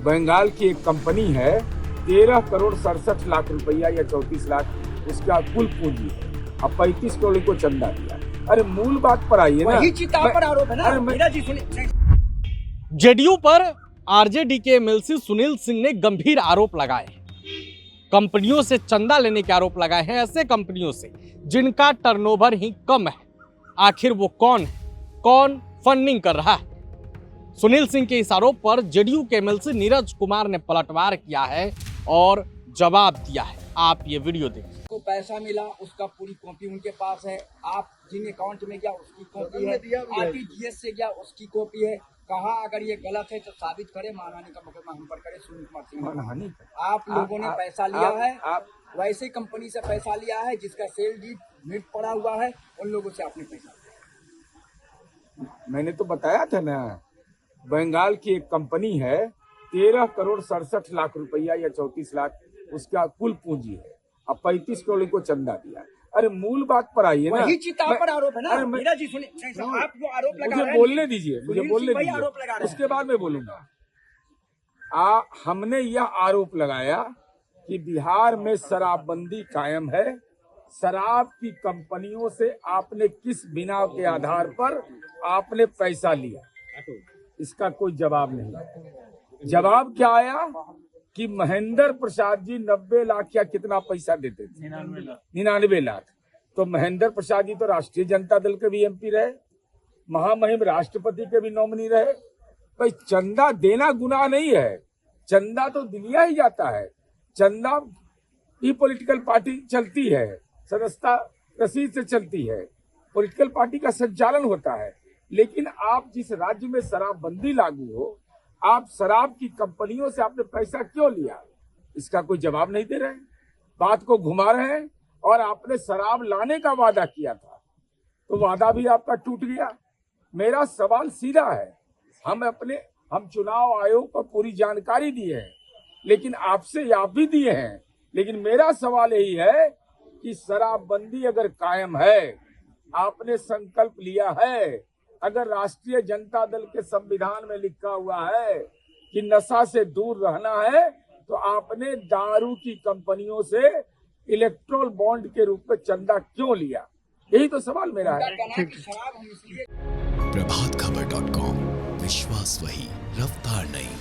बंगाल की एक कंपनी है, 13,67,00,000 रुपया या 34 लाख उसका कुल पूंजी है। अब 35 करोड़ को चंदा दिया। अरे मूल बात पर आइए ना, वही चिता पर आरोप है ना। मीरा जी सुनिए, जेडीयू पर आरजेडी के एमएलसी सुनील सिंह ने गंभीर आरोप लगाए हैं। कंपनियों से चंदा लेने के आरोप लगाए हैं, ऐसे कंपनियों से जिनका टर्नओवर ही कम है। आखिर वो कौन है, कौन फंडिंग कर रहा है? सुनील सिंह के इस आरोप पर जेडीयू के एमएलसी नीरज कुमार ने पलटवार किया है और जवाब दिया है। आप ये वीडियो देखिए। को पैसा मिला उसका पूरी कॉपी उनके पास है। आप जिन अकाउंट में गया उसकी कॉपी है, आरटीजीएस से गया उसकी कॉपी है। कहा अगर ये गलत है तो साबित करे, मानहानि का मुकदमा हम पर करे। सुनील कुमार सिंह, आप लोगों ने पैसा लिया है, आप वैसे कंपनी से पैसा लिया है जिसका सेल डीड मिट पड़ा हुआ है, उन लोगों से आपने पैसा लिया। मैंने तो बताया था ना, बंगाल की एक कंपनी है, 13,67,00,000 रुपया या 34 लाख उसका कुल पूंजी है। अब 35 करोड़ को चंदा दिया। अरे मूल बात पर आइए ना, वही चिता पर आरोप है ना। मीरा जी सुनिए, आप जो आरोप लगा रहे हैं, मुझे बोलने दीजिए, मुझे बोलने वही आरोप लगा दीजिए, रहे हैं। उसके बाद मैं बोलूंगा। हमने यह आरोप लगाया कि बिहार में शराबबंदी कायम है। शराब की कंपनियों से आपने किस बिना के आधार पर आपने पैसा लिया, इसका कोई जवाब नहीं। जवाब क्या आया कि महेंद्र प्रसाद जी 90 लाख या कितना पैसा देते थे, 99 लाख। तो महेंद्र प्रसाद जी तो राष्ट्रीय जनता दल के भी एमपी रहे, महामहिम राष्ट्रपति के भी नॉमिनी रहे। भाई चंदा देना गुनाह नहीं है, चंदा तो दिया ही जाता है। चंदा की पॉलिटिकल पार्टी चलती है, सदस्यता रसीद से चलती है, पॉलिटिकल पार्टी का संचालन होता है। लेकिन आप जिस राज्य में शराबबंदी लागू हो, आप शराब की कंपनियों से आपने पैसा क्यों लिया, इसका कोई जवाब नहीं दे रहे। बात को घुमा रहे हैं और आपने शराब लाने का वादा किया था, तो वादा भी आपका टूट गया। मेरा सवाल सीधा है, हम चुनाव आयोग को पूरी जानकारी दिए हैं, लेकिन आपसे आप भी दिए हैं। लेकिन मेरा सवाल यही है कि शराबबंदी अगर कायम है, आपने संकल्प लिया है, अगर राष्ट्रीय जनता दल के संविधान में लिखा हुआ है कि नशा से दूर रहना है, तो आपने दारू की कंपनियों से इलेक्ट्रोल बॉन्ड के रूप में चंदा क्यों लिया? यही तो सवाल मेरा है। प्रभातखबर.com, विश्वास वही, रफ्तार नहीं।